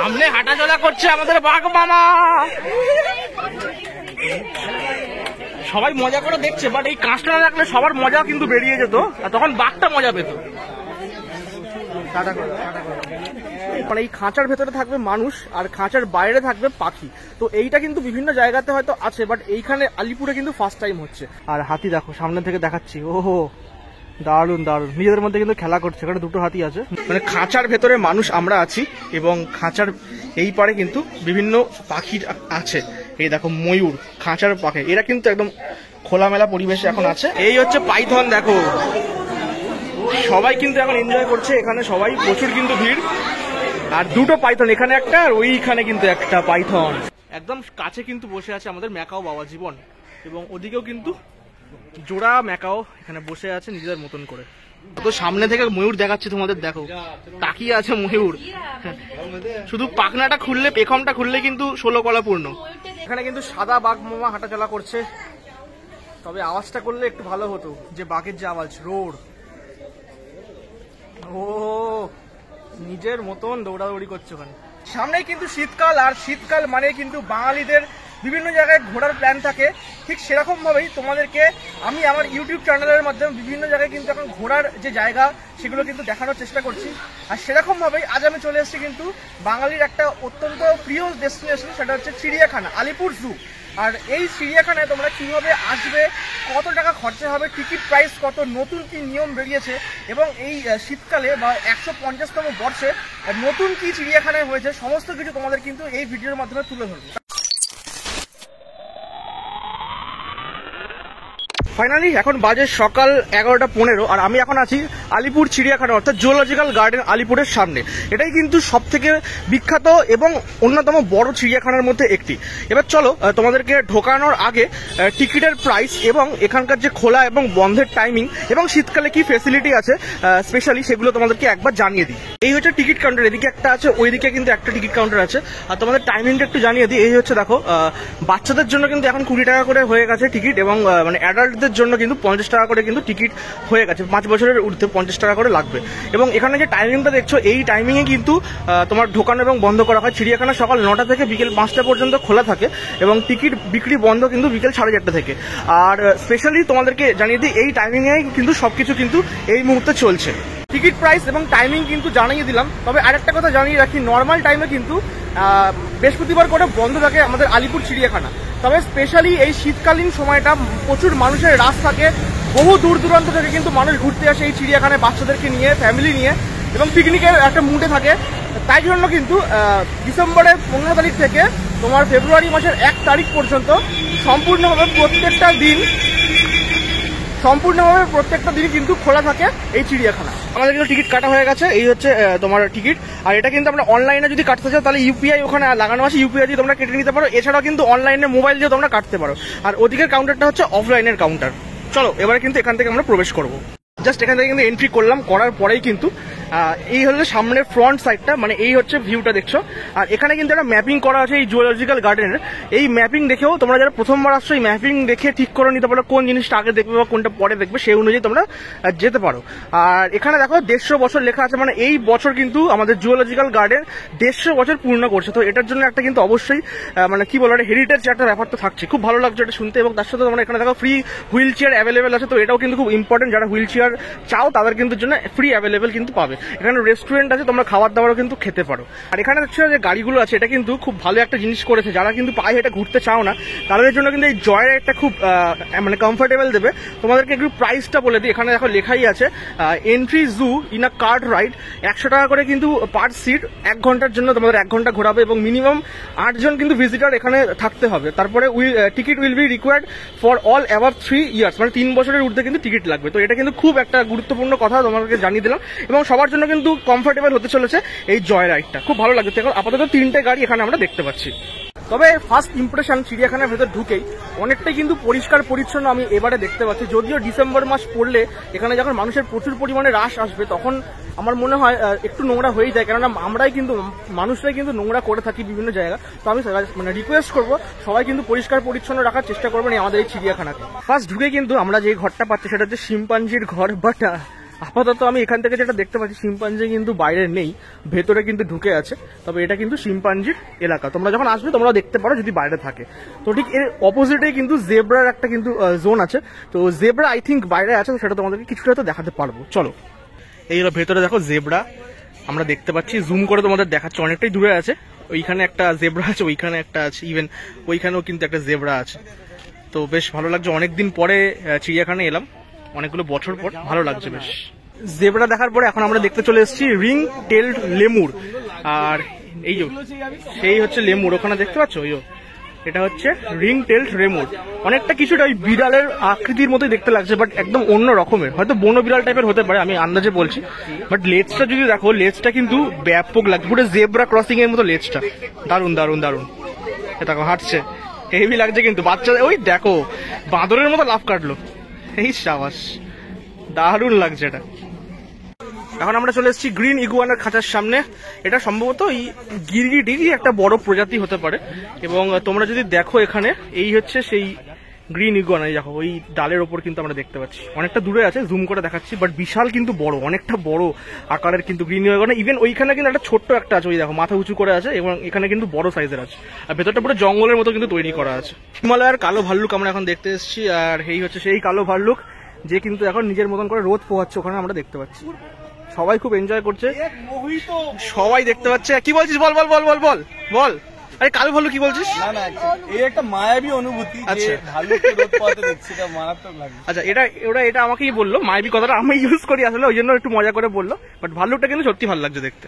সামনে হাঁটাচলা করছে আমাদের বাঘ মামা, সবাই মজা করে দেখছে, বাট এই কাঁচটা না রাখলে সবার মজা কিন্তু বেরিয়ে যেত, আর তখন বাঘটা মজা পেত। মানে এই খাঁচার ভেতরে থাকবে মানুষ আর খাঁচার বাইরে থাকবে পাখি, তো এইটা কিন্তু বিভিন্ন জায়গাতে হয়তো আছে, বাট এইখানে আলিপুরে কিন্তু ফার্স্ট টাইম হচ্ছে। আর হাতি দেখো সামনে থেকে দেখাচ্ছি, ওহো দারুণ দারুণ, নিজেদের মধ্যে কিন্তু খেলা করছে। এখানে দুটো হাতি আছে, মানে খাঁচার ভেতরে মানুষ আমরা আছি এবং খাঁচার এই পারে কিন্তু বিভিন্ন পাখি আছে। এই দেখো ময়ূর, খাঁচার পাখি, এরা কিন্তু একদম খোলামেলা পরিবেশে এখন আছে। এই হচ্ছে পাইথন, দেখো সবাই কিন্তু এখন এনজয় করছে, এখানে সবাই প্রচুর কিন্তু ভিড়। আর দুটো পাইথন, এখানে একটা আর ওইখানে কিন্তু একটা পাইথন। একদম কাছে কিন্তু বসে আছে আমাদের ম্যাকাও বাবা জীবন, এবং ওদিকেও কিন্তু জোড়া ম্যাকাও এখানে বসে আছে নিজেদের মতন করে। তো সামনে থেকে ময়ূর দেখাচ্ছি তোমাদের, দেখো তাকিয়ে আছে ময়ূর, শুধু পাখনাটা খুললে, পেখমটা খুললে কিন্তু 16 কলা পূর্ণ। এখানে কিন্তু সাদা বাঘ মামা হাঁটাচলা করছে, তবে আওয়াজটা করলে একটু ভালো হতো, যে বাঘের যে আওয়াজ, রোড, ও নিজের মতন দৌড়াদৌড়ি করছে ওখানে। সামনেই কিন্তু শীতকাল, আর শীতকাল মানে কিন্তু বাঙালিদের বিভিন্ন জায়গায় ঘোরার প্ল্যান থাকে। ঠিক সেরকম ভাবেই তোমাদেরকে আমি আমার ইউটিউব চ্যানেলের মাধ্যমে বিভিন্ন জায়গায় কিন্তু এখন ঘোরার যে জায়গা সেগুলো কিন্তু দেখানোর চেষ্টা করছি। আর সেরকম ভাবেই আজ আমি চলে এসেছি কিন্তু বাঙালির একটা অত্যন্ত প্রিয় ডেস্টিনেশন, সেটা হচ্ছে চিড়িয়াখানা, আলিপুর জু। আর এই চিড়িয়াখানায় তোমরা কিভাবে আসবে, কত টাকা খরচা হবে, টিকিট প্রাইস কত, নতুন কি নিয়ম বেরিয়েছে, এবং এই শীতকালে বা 150তম বর্ষে নতুন কি চিড়িয়াখানায় হয়েছে, সমস্ত কিছু তোমাদের কিন্তু এই ভিডিওর মাধ্যমে তুলে ধরবো। ফাইনালি এখন বাজে সকাল 11:15, আর আমি এখন আছি আলিপুর চিড়িয়াখানা, অর্থাৎ জুওলজিক্যাল গার্ডেন আলিপুরের সামনে। এটাই কিন্তু সব থেকে বিখ্যাত এবং অন্যতম বড় চিড়িয়াখানার মধ্যে একটি। এবার চলো তোমাদেরকে ঢোকানোর আগে টিকিটের প্রাইস এবং এখানকার যে খোলা এবং বন্ধের টাইমিং এবং শীতকালে কি ফেসিলিটি আছে স্পেশালি, সেগুলো তোমাদেরকে একবার জানিয়ে দিই। এই হচ্ছে টিকিট কাউন্টার, এদিকে একটা আছে, ওইদিকে কিন্তু একটা টিকিট কাউন্টার আছে। আর তোমাদের টাইমিংটা একটু জানিয়ে দিই। এই হচ্ছে দেখো, বাচ্চাদের জন্য কিন্তু এখন 20 টাকা করে হয়ে গেছে টিকিট, এবং মানে অ্যাডাল্টদের জন্য কিন্তু 50 টাকা করে কিন্তু টিকিট হয়ে গেছে। 5 বছরের ঊর্ধ্বে 50 টাকা করে লাগবে। এবং এখানে যে টাইমিংটা দেখছো, এই টাইমিংয়ে কিন্তু তোমার ঢোকানো এবং বন্ধ করা হয়। চিড়িয়াখানা সকাল 9টা থেকে বিকেল 5টা পর্যন্ত খোলা থাকে, এবং টিকিট বিক্রি বন্ধ কিন্তু বিকেল 4:30 থেকে। আর স্পেশালি তোমাদেরকে জানিয়ে দিই, এই টাইমিংয়ে কিন্তু সবকিছু কিন্তু এই মুহূর্তে চলছে। টিকিট প্রাইস এবং টাইমিং কিন্তু জানিয়ে দিলাম, তবে আরেকটা কথা জানিয়ে রাখি, নর্মাল টাইমে কিন্তু বৃহস্পতিবার করে বন্ধ থাকে আমাদের আলিপুর চিড়িয়াখানা। তবে স্পেশালি এই শীতকালীন সময়টা প্রচুর মানুষের রাশ থাকে, বহু দূর দূরান্ত থেকে কিন্তু মানুষ ঘুরতে আসে এই চিড়িয়াখানায় বাচ্চাদেরকে নিয়ে, ফ্যামিলি নিয়ে, এবং পিকনিকের একটা মুডে থাকে। তাই জন্য কিন্তু ডিসেম্বরের 15 তারিখ থেকে তোমার ফেব্রুয়ারি মাসের 1 তারিখ পর্যন্ত সম্পূর্ণভাবে প্রত্যেকটা দিন কিন্তু খোলা থাকে এই চিড়িয়াখানা। আমাদের কিন্তু টিকিট কাটা হয়ে গেছে, এই হচ্ছে তোমার টিকিট। আর এটা কিন্তু আমরা অনলাইনে যদি কাটতে চাও তাহলে ইউপিআই ওখানে লাগানো আছে, ইউপিআই দিয়ে তোমরা কেটে নিতে পারো। এছাড়াও কিন্তু অনলাইনে মোবাইল দিয়ে তোমরা কাটতে পারো। আর ওদিকের কাউন্টারটা হচ্ছে অফলাইনের কাউন্টার। চলো এবারে কিন্তু এখান থেকে আমরা প্রবেশ করবো। জাস্ট এখান থেকে কিন্তু এন্ট্রি করলাম, করার পরেই কিন্তু এই হলো সামনের ফ্রন্ট সাইডটা, মানে এই হচ্ছে ভিউটা দেখছো। আর এখানে কিন্তু একটা ম্যাপিং করা আছে এই জুওলজিক্যাল গার্ডেনের। এই ম্যাপিং দেখেও তোমরা যারা প্রথমবার আসছো, এই ম্যাপিং দেখে ঠিক করে নিতে পারো কোন জিনিসটা আগে দেখবে বা কোনটা পরে দেখবে, সেই অনুযায়ী তোমরা যেতে পারো। আর এখানে দেখো 150 বছর লেখা আছে, মানে এই বছর কিন্তু আমাদের জুওলজিক্যাল গার্ডেন 150 বছর পূর্ণ করছে। তো এটার জন্য একটা কিন্তু অবশ্যই মানে কি বলো, একটা হেরিটেজ একটা ব্যাপার তো থাকছে। খুব ভালো লাগছে এটা শুনতে। এবং তার সাথে তোমরা এখানে দেখো ফ্রি হুইল চেয়ার অ্যাভেলেবেল আছে, তো এটাও কিন্তু খুব ইম্পর্টেন্ট। যারা হুইল চেয়ার চাও তাদের কিন্তু জন্য ফ্রি অ্যাভেলেবেল কিন্তু পাবে। এখানে রেস্টুরেন্ট আছে, তোমরা খাবার দাবারও কিন্তু খেতে পারো। আর এখানে দেখছো যে গাড়িগুলো আছে, এটা কিন্তু খুব ভালো একটা জিনিস করেছে। যারা কিন্তু পায়ে হেঁটে ঘুরতে চাও না তাদের জন্য কিন্তু এই জয় রাইডটা খুব মানে কমফোর্টেবল দেবে। তোমাদেরকে একটু প্রাইসটা বলে দিই। এখানে দেখো লেখাই আছে entry zoo in a cart ride, 100 টাকা করে কিন্তু পার সিট। 1 ঘন্টার জন্য তোমাদের 1 ঘন্টা ঘোরাবে, এবং মিনিমাম 8 জন কিন্তু ভিজিটার এখানে থাকতে হবে। তারপরে ticket will be required for all above 3 years, মানে 3 বছরের ঊর্ধ্বে কিন্তু টিকিট লাগবে। তো এটা কিন্তু খুব একটা গুরুত্বপূর্ণ কথা তোমাদেরকে জানিয়ে দিলাম। এবং সবার জন্য কিন্তু কমফোর্টেবল হতে চলেছে এই জয় রাইডটা, খুব ভালো লাগছে। এখন আপাতত 3টে গাড়ি এখানে আমরা দেখতে পাচ্ছি। তবে ফার্স্ট ইম্প্রেশন চিড়িয়াখানার ভেতর ঢুকেই অনেকটাই কিন্তু পরিষ্কার পরিচ্ছন্ন আমি এবারে দেখতে পাচ্ছি। যদিও ডিসেম্বর মাস পড়লে এখানে যখন মানুষের প্রচুর পরিমাণে রাশ আসবে, তখন আমার মনে হয় একটু নোংরা হয়ে যায়, কেননা মানুষরাই কিন্তু নোংরা করে থাকি বিভিন্ন জায়গা। তো আমি মানে রিকোয়েস্ট করবো সবাই কিন্তু পরিষ্কার পরিচ্ছন্ন রাখার চেষ্টা করবেন আমাদের এই চিড়িয়াখানাকে। ফার্স্ট ঢুকে কিন্তু আমরা যে ঘরটা পাচ্ছি সেটা হচ্ছে শিম্পাঞ্জির ঘর, বাট আপাতত আমি এখান থেকে যেটা দেখতে পাচ্ছি, শিম্পাঞ্জি কিন্তু বাইরে নেই, ভেতরে কিন্তু ঢুকে আছে। তবে এটা কিন্তু শিম্পাঞ্জির এলাকা, তোমরা যখন আসবে তোমরা দেখতে পারো যদি বাইরে থাকে। তো ঠিক এর অপোজিটে কিন্তু জেব্রার একটা কিন্তু জোন আছে। তো জেব্রা আই থিঙ্ক বাইরে আছে, তো সেটা তোমাদেরকে কিছুটা হয়তো দেখাতে পারবো। চলো, এই হলো ভেতরে, দেখো জেব্রা আমরা দেখতে পাচ্ছি, জুম করে তোমাদের দেখাচ্ছে, অনেকটাই দূরে আছে। ওইখানে একটা জেব্রা আছে, ওইখানে একটা আছে, ইভেন ওইখানেও কিন্তু একটা জেব্রা আছে। তো বেশ ভালো লাগছে, অনেকদিন পরে চিড়িয়াখানায় এলাম, অনেকগুলো বছর পর, ভালো লাগছে বেশ। জেব্রা দেখার পরে এখন আমরা দেখতে চলে এসেছি রিং টেলড লেমুর। আর এই যে সেই হচ্ছে লেমুর, ওখানে দেখতে পাচ্ছ, ওই এটা হচ্ছে রিং টেলড লেমুর। অনেকটা কিছুটা ওই বিড়ালের আকৃতির মতোই দেখতে লাগছে, বাট একদম অন্য রকমের, হয়তো বনো বিড়াল টাইপের হতে পারে, আমি আন্দাজে বলছি। বাট লেজটা যদি দেখো, লেজটা কিন্তু ব্যাপক লাগছে, পুরো জেব্রা ক্রসিং এর মতো লেজটা, দারুণ দারুণ দারুণ। দেখো হাঁটছে, হেভি লাগছে কিন্তু। বাচ্চাদের ওই দেখো বাঁদরের মতো লাফ কাটলো, এই সাবাস, দারুণ লাগছে এটা। এখন আমরা চলে এসেছি গ্রিন ইগুয়ানার খাঁচার সামনে। এটা সম্ভবত এই গিরগিটিরই একটা বড় প্রজাতি হতে পারে। এবং তোমরা যদি দেখো এখানে, এই হচ্ছে সেই গ্রিন ইগুয়ানা, দেখো ওই ডালের ওপর কিন্তু আমরা দেখতে পাচ্ছি, অনেকটা দূরে আছে, জুম করে দেখাচ্ছি, বাট বিশাল কিন্তু বড়, অনেকটা বড় আকারের কিন্তু গ্রিন ইগুয়ানা। ইভেন ওইখানে কিন্তু একটা ছোট্ট একটা আছে, ওই দেখো মাথা উঁচু করে আছে, এবং এখানে কিন্তু বড় সাইজের আছে, আর ভেতরটা পুরো জঙ্গলের মতো কিন্তু তৈরি করা আছে। হিমালয়ের কালো ভাল্লুক আমরা এখন দেখতে এসেছি, আর এই হচ্ছে সেই কালো ভাল্লুক যে কিন্তু এখন নিজের মতন করে রোদ পোহাচ্ছে, ওখানে আমরা দেখতে পাচ্ছি। সবাই খুব এনজয় করছে, সবাই দেখতে পাচ্ছে। কি বলছিস, বল বল বল বল বল বল। আরে কালো ভাল্লুক কি বলছিস? না না, এই একটা মায়াবী অনুভূতি, যে ভাল্লুককে রোদ পোহাতে দেখছি, এটা মারাত্মক লাগে। আচ্ছা, এটা আমাকেই বললো, মায়াবী কথাটা আমি ইউজ করি আসলে, ওই জন্য একটু মজা করে বললো। বাট ভাল্লুকটা কিন্তু সত্যি ভালো লাগছে দেখতে।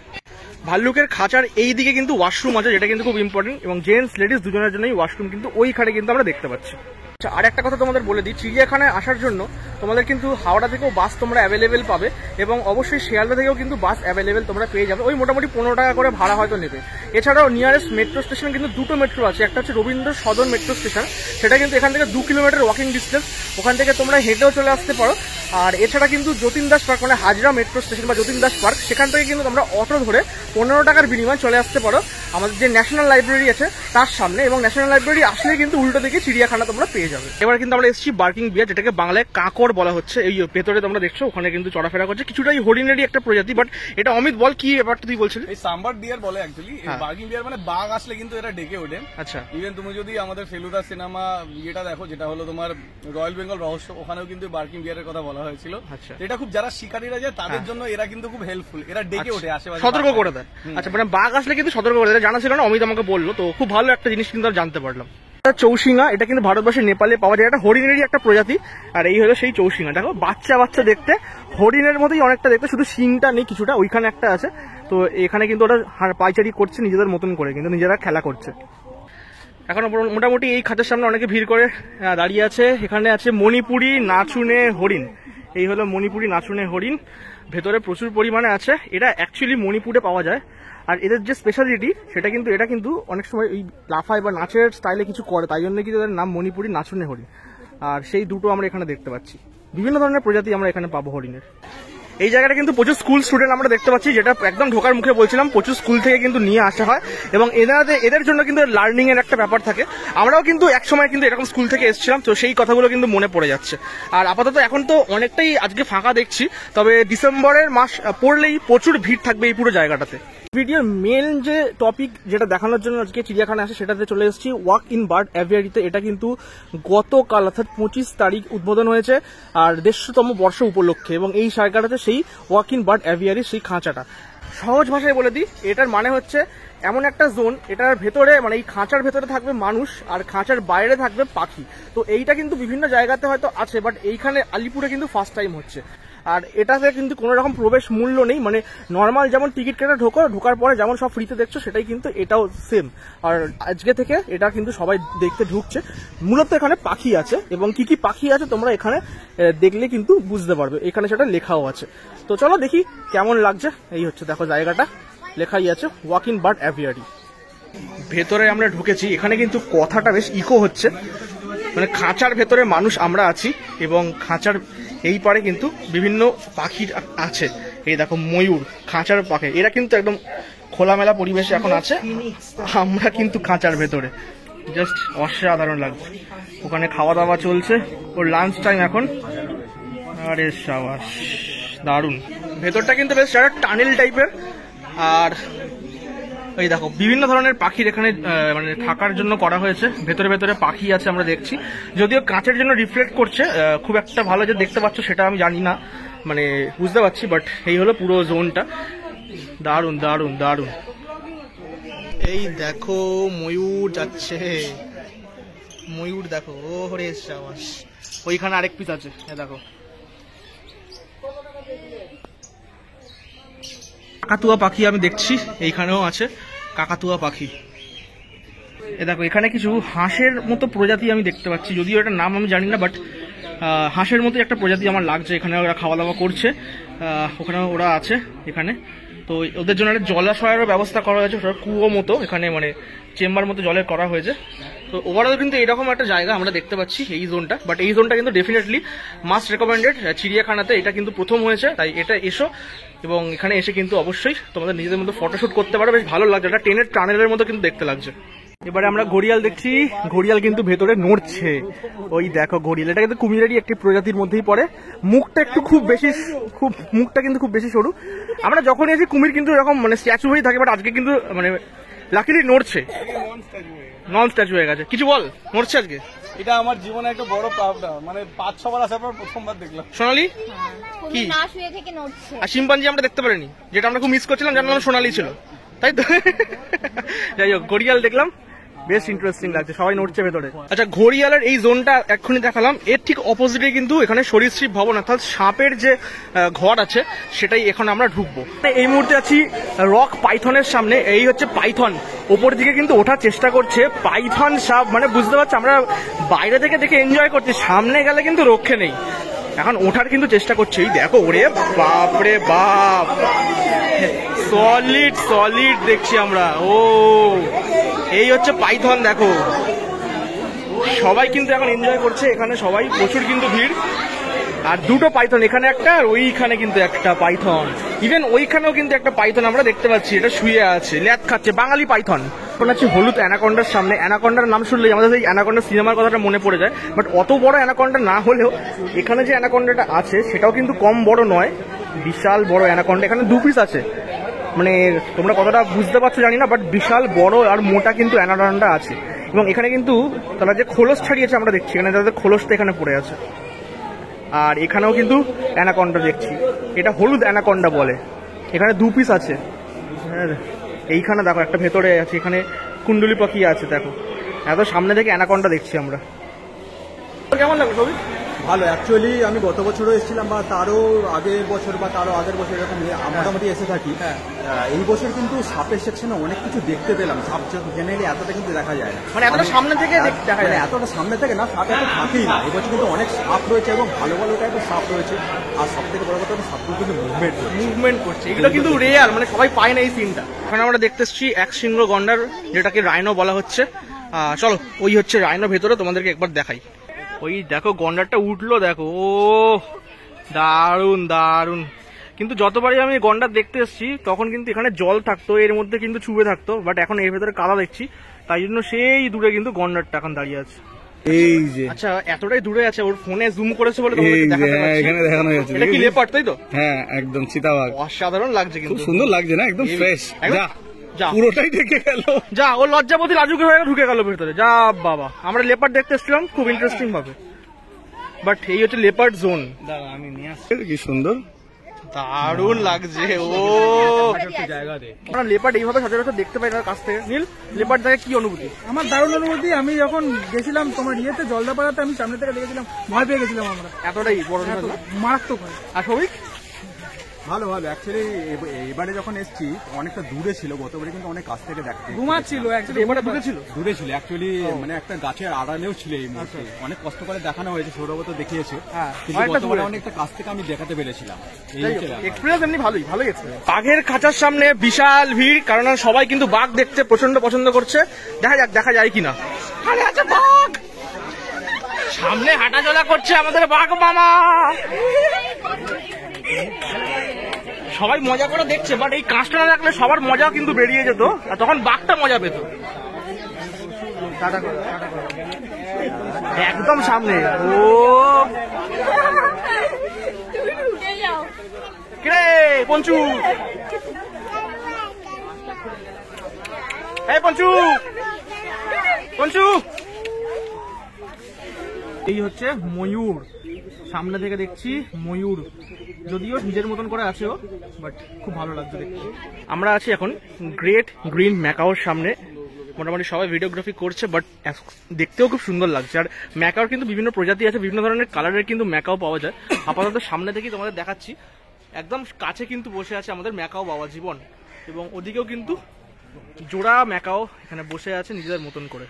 ভাল্লুকের খাঁচার এই দিকে কিন্তু ওয়াশরুম আছে, যেটা কিন্তু খুব ইম্পর্টেন্ট, এবং জেন্টস লেডিস দুজনের জন্যই ওয়াশরুম কিন্তু ওইখানে কিন্তু আমরা দেখতে পাচ্ছি। আচ্ছা, আর একটা কথা তোমাদের বলে দিই, চিড়িয়াখানায় আসার জন্য তোমাদের কিন্তু হাওড়া থেকেও বাস তোমরা অ্যাভেলেবেল পাবে, এবং অবশ্যই শিয়ালদা থেকেও কিন্তু বাস অ্যাভেলেবেল তোমরা পেয়ে যাবে। ওই মোটামুটি 15 টাকা করে ভাড়া হয়তো নেবে। এছাড়াও নিয়ারেস্ট মেট্রো স্টেশন কিন্তু দুটো মেট্রো আছে, একটা হচ্ছে রবীন্দ্র সদন মেট্রো স্টেশন, সেটা কিন্তু এখান থেকে 2 কিলোমিটার ওয়াকিং ডিস্টেন্স, ওখান থেকে তোমরা হেঁটেও চলে আসতে পারো। আর এছাড়া কিন্তু যতীন দাস পার্ক, মানে হাজরা মেট্রো স্টেশন বা যতীন দাস পার্ক, সেখান থেকে কিন্তু তোমরা অটো ধরে 15 টাকার বিনিময়ে চলে আসতে পারো আমাদের যে ন্যাশনাল লাইব্রেরি আছে তার সামনে, এবং ন্যাশনাল লাইব্রেরি আসলে কিন্তু উল্টো দিকে চিড়িয়াখানা তোমরা পেয়ে যাবে। এবার কিন্তু আমরা এসেছি বার্কিং বিয়ার, যেটাকে বাংলায় কাঁকড় বলা হচ্ছে। এই ভেতরে তোমরা দেখছো, ওখানে কিন্তু চলাফেরা করছে, কিছুটা এই হরিণেরই একটা প্রজাতি। বাট এটা অমিত বল, কি ব্যাপারটা তুই বলছিলি? এই সাম্বার ডিয়ার বলে অ্যাকচুয়ালি, বার্কিং ডিয়ার মানে বাঘ আসলে কিন্তু এরা ডেকে ওঠে। আচ্ছা, ইভেন তুমি যদি আমাদের ফেলুদা সিনেমা ইয়েটা দেখো, যেটা হলো তোমার রয়্যাল বেঙ্গল রহস্য, ওখানেও কিন্তু বার্কিং ডিয়ারের কথা বলা হয়েছিল। আচ্ছা, এটা খুব যারা শিকারীরা যায় তাদের জন্য এরা কিন্তু খুব হেল্পফুল, এরা ডেকে ওঠে আশেপাশে, সতর্ক করে দেয়। আচ্ছা, মানে বাঘ আসলে কিন্তু সতর্ক করে দেয়, জানা ছিল না, অমিত আমাকে বললো, তো খুব ভালো একটা জিনিস কিন্তু জানতে পারলাম। চৌসিঙা, এটা কিন্তু ভারতবর্ষের নেপালে পাওয়া যায়, একটা হরিণেরই একটা প্রজাতি। আর এই হলো সেই চৌসিঙা, দেখো বাচ্চা বাচ্চা দেখতে, হরিণের মতোই অনেকটা দেখতে, শুধু শিংটা নেই কিছুটা, ওইখানে একটা আছে। তো এখানে কিন্তু ওরা পাইচারি করছে নিজেদের মতন করে, কিন্তু নিজেরা খেলা করছে। এখন মোটামুটি এই খাঁচার সামনে অনেকে ভিড় করে দাঁড়িয়ে আছে। এখানে আছে মণিপুরি নাচুনে হরিণ, এই হলো মণিপুরি নাচুনে হরিণ, ভেতরে প্রচুর পরিমাণে আছে। এটা অ্যাকচুয়ালি মণিপুরে পাওয়া যায়, আর এদের যে স্পেশালিটি সেটা কিন্তু, এটা কিন্তু অনেক সময় এই লাফায় বা নাচের স্টাইলে কিছু করে, তাই জন্য কিন্তু এদের নাম মণিপুরি নাচুনে হরিণ। আর সেই দুটো আমরা এখানে দেখতে পাচ্ছি, বিভিন্ন ধরনের প্রজাতি আমরা এখানে পাবো হরিণের। এই জায়গাটা কিন্তু প্রচুর স্কুল স্টুডেন্ট আমরা দেখতে পাচ্ছি, যেটা একদম ঢোকার মুখে বলছিলাম, প্রচুর স্কুল থেকে কিন্তু নিয়ে আসা হয়, এবং এদের জন্য কিন্তু লার্নিং এর একটা ব্যাপার থাকে। আমরাও কিন্তু এক সময় কিন্তু এরকম স্কুল থেকে এসেছিলাম, তো সেই কথাগুলো কিন্তু মনে পড়ে যাচ্ছে। আর আপাতত এখন তো অনেকটাই আজকে ফাঁকা দেখছি, তবে ডিসেম্বরের মাস পড়লেই প্রচুর ভিড় থাকবে এই পুরো জায়গাটাতে। ভিডিওর মেন যে টপিক যেটা দেখানোর জন্য আজকে চিড়িয়াখানা আসে, সেটাতে চলে এসেছি ওয়াক ইন বার্ড অ্যাভিয়ারিতে। এটা কিন্তু গতকাল অর্থাৎ 25 তারিখ উদ্বোধন হয়েছে, আর 150তম বর্ষ উপলক্ষে, এবং এই জায়গাটাতে সেই ওয়াক ইন বার্ড অ্যাভিয়ারি সেই খাঁচাটা। সহজ ভাষায় বলে দিই, এটার মানে হচ্ছে এমন একটা জোন, এটার ভেতরে মানে এই খাঁচার ভেতরে থাকবে মানুষ, আর খাঁচার বাইরে থাকবে পাখি। তো এইটা কিন্তু বিভিন্ন জায়গাতে হয়তো আছে, বাট এইখানে আলিপুরে কিন্তু ফার্স্ট টাইম হচ্ছে। আর এটাতে কিন্তু কোনো রকম প্রবেশ মূল্য নেই, মানে নর্মাল যেমন টিকিট কেটে ঢোকার পরে যেমন সব ফ্রিতে দেখছো, সেটাই কিন্তু এটাও সেম। আর আজকে থেকে এটা কিন্তু সবাই দেখতে ঢুকছে। মূলত এখানে পাখি আছে, এবং কি কি পাখি আছে তোমরা এখানে দেখলে কিন্তু বুঝতে পারবে, এখানে সেটা লেখাও আছে। তো চলো দেখি কেমন লাগছে। এই হচ্ছে দেখো জায়গাটা, লেখাই আছে ওয়াক ইন বার্ড অ্যাভিয়ারি। ভেতরে আমরা ঢুকেছি, এখানে কিন্তু কথাটা বেশ ইকো হচ্ছে, মানে খাঁচার ভেতরে মানুষ আমরা আছি, এবং খাঁচার এই পারে কিন্তু বিভিন্ন পাখি আছে। এই দেখো ময়ূর, খাঁচার পাখি, এরা কিন্তু একদম খোলামেলা পরিবেশে এখন আছে, আমরা কিন্তু খাঁচার ভেতরে। জাস্ট অসাধারণ লাগছে। ওখানে খাওয়া দাওয়া চলছে, ওর লাঞ্চ টাইম এখন। আরে সাবাস, দারুণ। ভেতরটা কিন্তু বেশ একটা টানেল টাইপের। আর এই দেখো বিভিন্ন ধরনের পাখির এখানে মানে থাকার জন্য করা হয়েছে। ভেতরে ভেতরে পাখি আছে আমরা দেখছি, যদিও কাঁচের জন্য রিফ্লেক্ট করছে, খুব একটা ভালো যে দেখতে পাচ্ছ সেটা আমি জানি না, মানে বুঝতে পারছি। বাট এই হলো পুরো জোনটা। দারুণ দারুণ দারুণ। এই দেখো ময়ূর যাচ্ছে, ময়ূর দেখো। ও হরে সাবাস, ওইখানে আরেক পিস আছে, দেখো কাকাতুয়া পাখি আমি দেখছি, এইখানেও আছে কাকাতুয়া পাখি। এ দেখো এখানে কিছু হাঁসের মতো প্রজাতি আমি দেখতে পাচ্ছি, যদিও এটার নাম আমি জানি না, বাট হাঁসের মতো একটা প্রজাতি আমার লাগছে। এখানে ওরা খাওয়া দাওয়া করছে, ওখানে ওরা আছে এখানে। তো ওদের জন্য একটা জলাশয়েরও ব্যবস্থা করা হয়েছে, ওটা কুয়ো মতো এখানে মানে চেম্বার মতো জলের করা হয়েছে। তো ওভারঅল কিন্তু এরকম একটা জায়গা আমরা দেখতে পাচ্ছি এই জোনটা। বাট এই জোনটা কিন্তু ডেফিনেটলি মাস্ট রেকমেন্ডেড চিড়িয়াখানাতে, এটা কিন্তু প্রথম হয়েছে, তাই এটা এসো এবং এখানে এসে কিন্তু অবশ্যই তোমাদের নিজেদের মধ্যে ফটোশুট করতে পারো, বেশ ভালো লাগছে। এটা ট্রেনের টানেলের মতো কিন্তু দেখতে লাগছে। এবারে আমরা ঘড়িয়াল দেখছি, ঘড়িয়াল কিন্তু ভেতরে নড়ছে। ওই দেখো ঘড়িয়াল, এটা কিন্তু কুমিরেরই একটি প্রজাতির মধ্যেই পড়ে। মুখটা একটু মুখটা কিন্তু খুব বেশি সরু। আমরা যখন এসে কুমির কিন্তু এরকম মানে স্ট্যাচু হয়ে থাকে, বাট আজকে কিন্তু মানে লাকিলি নড়ছে, নন স্ট্যাচু হয়ে গেছে। কিছু বল, নড়ছে আজকে। এটা আমার জীবনে একটা বড় পাবনা, মানে 5-6 বার আসার পর প্রথমবার দেখলাম। সোনালি কি না শুয়ে থেকে নড়ছে। আর শিম্পাঞ্জি আমরা দেখতে পারিনি, যেটা আমরা খুব মিস করছিলাম, জানলাম সোনালি ছিল, তাই তো। যাই হোক ঘড়িয়াল দেখলাম, বেশ ইন্টারেস্টিং লাগছে, সবাই নড়ছে ভেতরে। আচ্ছা ঘড়িয়ালের এই জোনটা এক্ষুনি দেখালাম, এর ঠিক অপোজিটে কিন্তু এখানে সরীসৃপ ভবন অর্থাৎ সাপের যে ঘর আছে সেটাই এখন আমরা ঢুকবো। এই মুহূর্তে আছি রক পাইথনের সামনে। এই হচ্ছে পাইথন, ওপর দিকে কিন্তু ওঠার চেষ্টা করছে। পাইথন সাপ মানে বুঝতে পারছি, আমরা বাইরে থেকে দেখে এনজয় করছি, সামনে গেলে কিন্তু রক্ষে নেই। এখন ওঠার কিন্তু চেষ্টা করছে। এই দেখো, ওরে বাপরে বাপ, সলিড সলিড দেখছি আমরা। ও এই হচ্ছে পাইথন, দেখো সবাই কিন্তু এখন এনজয় করছে, এখানে সবাই প্রচুর কিন্তু ভিড়। আর দুটো পাইথন, এখানে একটা আর ওইখানে কিন্তু একটা পাইথন, ইভেন ওইখানেও কিন্তু একটা পাইথন আমরা দেখতে পাচ্ছি, এটা শুয়ে আছে, ল্যাদ খাচ্ছে, বাঙালি পাইথন। এখন আছে হলুদ অ্যানাকন্ডার সামনে। অ্যানাকন্ডার নাম শুনলেই আমাদের সেই অ্যানাকন্ডা সিনেমার কথাটা মনে পড়ে যায়, বাট অত বড় অ্যানাকন্ডা না হলেও এখানে যে অ্যানাকন্ডাটা আছে সেটাও কিন্তু কম বড় নয়, বিশাল বড় অ্যানাকন্ডা। এখানে 2 পিস আছে, মানে তোমরা কতটা বুঝতে পারছো জানি না, বাট বিশাল বড় আর মোটা কিন্তু অ্যানাকন্ডা আছে। এবং এখানে কিন্তু তারা যে খোলস ছাড়িয়েছে আমরা দেখছি, এখানে তাদের খোলসটা এখানে পড়ে আছে। আর এখানেও কিন্তু অ্যানাকন্ডা দেখছি, এটা হলুদ অ্যানাকন্ডা বলে। এখানে 2 পিস আছে, এইখানে দেখো একটা ভেতরে আছে, এখানে কুণ্ডলি পাখি আছে, দেখো এত সামনে থেকে অ্যানাকন্ডা দেখছি আমরা। কেমন লাগলো সবই? ভালো। অ্যাকচুয়ালি আমি গত বছরও এসেছিলাম, বা তারও আগের বছর বা তারও আগের বছর এরকম মোটামুটি এসে থাকি। এই বছর কিন্তু সাপের সেকশনে অনেক কিছু দেখতে পেলাম। সাপ জেনারেলি এতটা কিন্তু দেখা যায় না, মানে এতটা সামনে থেকে দেখা যায়, এতটা সামনে থেকে না, সাপ এত থাকেই না। এবছর কিন্তু অনেক সাপ রয়েছে এবং ভালো ভালো টাইপের সাপ রয়েছে। আর সব থেকে বড় কথা, সাপগুলো কিন্তু মুভমেন্ট করছে, এগুলো কিন্তু রেয়ার, মানে সবাই পায় না এই সিনটা। এখন আমরা দেখতে এসেছি এক সিংহ গন্ডার, যেটাকে রাইনো বলা হচ্ছে। চলো ওই হচ্ছে রাইনো, ভেতরে তোমাদেরকে একবার দেখাই। ওই দেখো গন্ডারটা উঠলো, দেখো ও দারুন দারুন। কিন্তু যতবারই আমি গন্ডার দেখতে এসেছি তখন কিন্তু এখানে জল থাকতো, এর মধ্যে কিন্তু চুবে থাকতো, বাট এখন এর ভেতরে কাদা দেখছি, তাই জন্য সেই দূরে কিন্তু গন্ডারটা এখন দাঁড়িয়ে আছে। এই যে আচ্ছা এতটাই দূরে আছে, ওর ফোনে জুম করেছে বলে তোমাদেরকে দেখাতে পারছি। এখানে দেখানো হয়েছে, এটা কি লেপার্ড তাই তো? হ্যাঁ একদম চিতাবাঘ। অসাধারণ লাগছে, কিন্তু খুব সুন্দর লাগছে না, একদম ফ্রেশ। যা পুরোটাই ঢেকে গেল, যা ও লজ্জাপতি লাজুকে হয়ে ঢুকে গেল ভেতরে। যা বাবা, আমরা লেপার্ড দেখতে এসেছিলাম খুব ইন্টারেস্টিং ভাবে, বাট এই হচ্ছে লেপার্ড জোন। আমি নিয়ে আসছি, কি সুন্দর, দারুণ লাগছে। ও আমরা লেপার্ড এইভাবে সচরাচর দেখতে পাই না কাছ থেকে। নীল, লেপার্ড দেখে কি অনুভূতি? আমার দারুণ অনুভূতি। আমি যখন গেছিলাম তোমার ইয়েতে জলদাপাড়াতে, আমি সামনে থেকে দেখেছিলাম, ভয় পেয়ে গেছিলাম আমরা, এতটাই বড় মারাত্মক হয়। আর সবিক ভালো ভালো। অ্যাকচুয়ালি এবারে যখন এসেছি অনেকটা দূরে ছিল, গতবারে কিন্তু অনেক কাছ থেকে দেখতে ঘুমাচ্ছিল, এবারে দূরে ছিল, অ্যাকচুয়ালি মানে একটা গাছের আড়ালেও ছিল। এই মুহূর্তে অনেক কষ্ট করে দেখানো হয়েছে, সৌরভত দেখিয়েছে, কিন্তু গতবারে অনেকটা কাছ থেকে আমি দেখাতে পেরেছিলাম। এক্সপিরিয়েন্স এমনি ভালোই এক্সপিরিয়েন্স। বাঘের খাঁচার সামনে বিশাল ভিড়, কারণ সবাই কিন্তু বাঘ দেখতে প্রচন্ড পছন্দ করছে। দেখা যায় কিনা। আরে আচ্ছা বাঘ সামনে হাঁটাচলা করছে আমাদের বাঘ মামা, সবাই মজা করে দেখছে, বাট এই কাঁচটা না রাখলে সবার মজা কিন্তু বেরিয়ে যেত, আর তখন বাঘটা মজা পেত। একদম সামনে। ও কিরে পঞ্চু, এই পঞ্চু, পঞ্চু। এই হচ্ছে ময়ূর, সামনে থেকে দেখছি ময়ূর, যদিও নিজের মতন করে আছে ও, বাট খুব ভালো লাগছে দেখতে। আমরা আছি এখন গ্রেট গ্রিন ম্যাকাওর সামনে। মোটামুটি সবাই ভিডিওগ্রাফি করছে, বাট দেখতেও খুব সুন্দর লাগছে। আর ম্যাকাওর কিন্তু বিভিন্ন প্রজাতি আছে, বিভিন্ন ধরনের কালারের কিন্তু ম্যাকাও পাওয়া যায়। আপাতত সামনে থেকেই তোমাদের দেখাচ্ছি, একদম কাছে কিন্তু বসে আছে আমাদের ম্যাকাও বাবা জীবন, এবং ওদিকেও কিন্তু জোড়া ম্যাকাও এখানে বসে আছে নিজেদের মতন করে।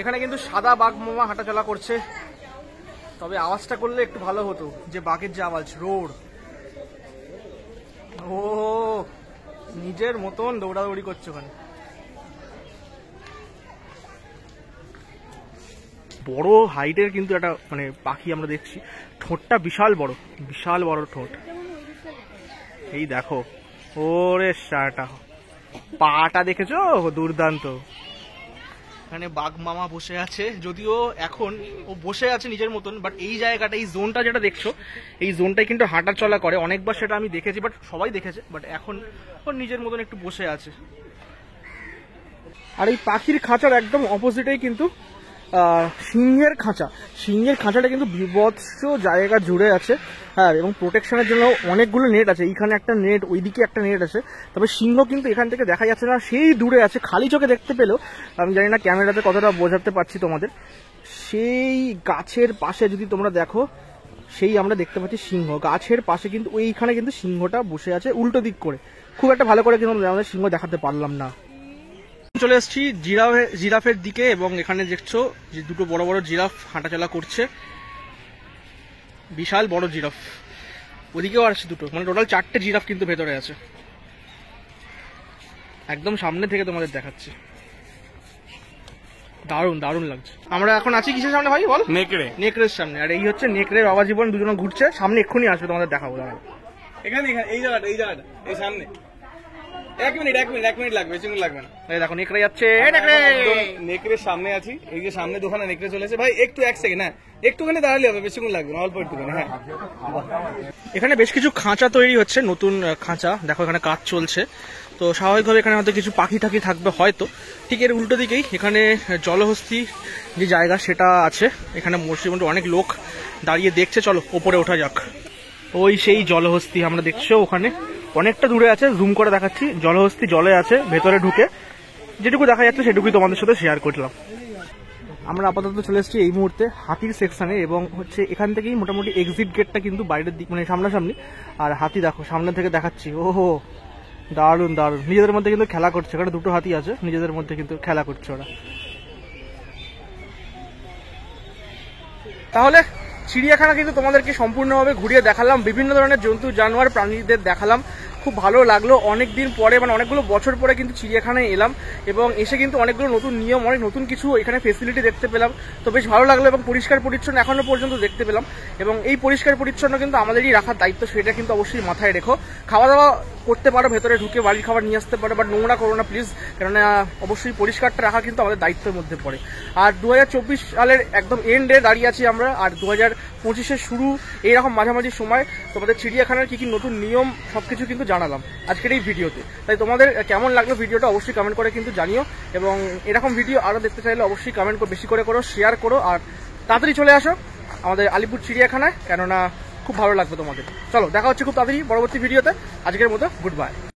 এখানে কিন্তু সাদা বাঘ মামা হাঁটাচলা করছে, তবে আওয়াজটা করলে একটু ভালো হতো, যে বাঘের যে আওয়াজ, রোড। ও নিজের মতন দৌড়াদৌড়ি করছে ওখানে। বড় হাইটের কিন্তু একটা মানে পাখি আমরা দেখছি, ঠোঁটটা বিশাল বড়, বিশাল বড় ঠোঁট। এই দেখো ওরে শাটা, পাটা দেখেছো দুর্দান্ত। এখানে বাঘ মামা বসে আছে, যদিও এখন ও বসে আছে নিজের মতন, বাট এই জায়গাটা, এই জোনটা যেটা দেখছো, এই জোনটাই কিন্তু হাঁটা চলা করে। অনেকবার সেটা আমি দেখেছি, বাট সবাই দেখেছে, বাট এখন ও নিজের মতন একটু বসে আছে। আর এই পাখির খাঁচার একদম অপোজিটেই কিন্তু সিংহের খাঁচা। সিংহের খাঁচাটা কিন্তু বিভৎস জায়গা জুড়ে আছে, হ্যাঁ, এবং প্রোটেকশনের জন্য অনেকগুলো নেট আছে। এইখানে একটা নেট, ওইদিকে একটা নেট আছে। তবে সিংহ কিন্তু এখান থেকে দেখা যাচ্ছে না, সেই দূরে আছে। খালি চোখে দেখতে পেলেও, আমি জানি না ক্যামেরাতে কতটা বোঝাতে পারছি তোমাদের, সেই গাছের পাশে যদি তোমরা দেখো, সেই আমরা দেখতে পাচ্ছি সিংহ। গাছের পাশে কিন্তু ওইখানে কিন্তু সিংহটা বসে আছে উল্টো দিক করে। খুব একটা ভালো করে কিন্তু আমাদের সিংহ দেখাতে পারলাম না। চলে এসেছি জিরাফের দিকে, এবং এখানে দেখছো যে দুটো বড় বড় জিরাফ হাঁটাচলা করছে, বিশাল বড় জিরাফ। ওদিকেও আছে দুটো, মানে টোটাল 4টে জিরাফ কিন্তু ভেতরে আছে। একদম সামনে থেকে তোমাদের দেখাচ্ছি, দারুণ দারুণ লাগছে। আমরা এখন আছি কিসের সামনে ভাই বল? নেকড়ে, নেকড়ের সামনে। আর এই হচ্ছে নেকড়ের বাবা জীবন, দুজনে ঘুরছে সামনে, এক্ষুনি আসবে, তোমাদের দেখাবো। দাঁড়াও, এখানে এখানে এই জায়গাটা, এই জায়গাটা, এই সামনে। এক মিনিট লাগবে, বেশি লাগবে না। এই দেখো নেকড়ে যাচ্ছে, নেকড়ে। নেকড়ের সামনে আছি, এই যে সামনে দোকানে নেকড়ে চলেছে ভাই। একটু 1 সেকেন্ড, হ্যাঁ একটুখানি দাঁড়ালে হবে, বেশিক্ষণ লাগবে না, অল্প একটুখানি। হ্যাঁ, এখানে বেশ কিছু খাঁচা তৈরি হচ্ছে, নতুন খাঁচা। দেখো এখানে কাজ চলছে, তো স্বাভাবিকভাবে এখানে হয়তো কিছু পাখি টাকি থাকবে হয়তো। ঠিক এর উল্টো দিকেই এখানে জলহস্তি যে জায়গা সেটা আছে। এখানে মোটামুটি অনেক লোক দাঁড়িয়ে দেখছে। চলো ওপরে ওঠা যাক। ওই সেই জলহস্তি আমরা দেখছো, ওখানে অনেকটা দূরে আছে, জুম করে দেখাচ্ছি। জলহস্তি জলে আছে, ভেতরে ঢুকে যেটুকু দেখা যাচ্ছে সেটুকুই তোমাদের সাথে শেয়ার করলাম। আমরা আপাতত চলে এসেছি এই মুহূর্তে হাতির সেকশনে, এবং হচ্ছে এখান থেকেই মোটামুটি এক্সিট গেটটা কিন্তু বাইরের দিক, মানে সামনাসামনি। আর হাতি দেখো সামনে থেকে দেখাচ্ছি, ওহো দারুণ দারুণ। নিজেদের মধ্যে কিন্তু খেলা করছে, এখানে দুটো হাতি আছে, নিজেদের মধ্যে কিন্তু খেলা করছে ওরা। তাহলে চিড়িয়াখানা কিন্তু তোমাদেরকে সম্পূর্ণভাবে ঘুরিয়ে দেখালাম, বিভিন্ন ধরনের জন্তু জানোয়ার প্রাণীদের দেখালাম। খুব ভালো লাগলো, অনেকদিন পরে, মানে অনেকগুলো বছর পরে কিন্তু চিড়িয়াখানায় এলাম, এবং এসে কিন্তু অনেকগুলো নতুন নিয়ম, অনেক নতুন কিছু এখানে ফেসিলিটি দেখতে পেলাম। তো বেশ ভালো লাগলো, এবং পরিষ্কার পরিচ্ছন্ন এখনো পর্যন্ত দেখতে পেলাম। এবং এই পরিষ্কার পরিচ্ছন্ন কিন্তু আমাদেরই রাখার দায়িত্ব, সেটা কিন্তু অবশ্যই মাথায় রেখো। খাওয়া দাওয়া করতে পারো, ভেতরে ঢুকে বাড়ির খাবার নিয়ে আসতে পারো, বাট নোংরা করো না প্লিজ, কেননা অবশ্যই পরিষ্কারটা রাখা কিন্তু আমাদের দায়িত্বের মধ্যে পড়ে। আর 2024 সালের একদম এন্ডে দাঁড়িয়ে আছি আমরা, আর 2025-এর শুরু, এইরকম মাঝামাঝি সময় তোমাদের চিড়িয়াখানার কি কি নতুন নিয়ম সবকিছু কিন্তু জানালাম আজকের এই ভিডিওতে। তাই তোমাদের কেমন লাগলো ভিডিওটা অবশ্যই কমেন্ট করে কিন্তু জানিও, এবং এরকম ভিডিও আরো দেখতে চাইলে অবশ্যই কমেন্ট করে বেশি করে করো, শেয়ার করো, আর তাড়াতাড়ি চলে আসো আমাদের আলিপুর চিড়িয়াখানায়, কেননা খুব ভালো লাগবে তোমাদের। চলো দেখা হচ্ছে খুব তাড়াতাড়ি পরবর্তী ভিডিওতে। আজকের মতো গুড বাই।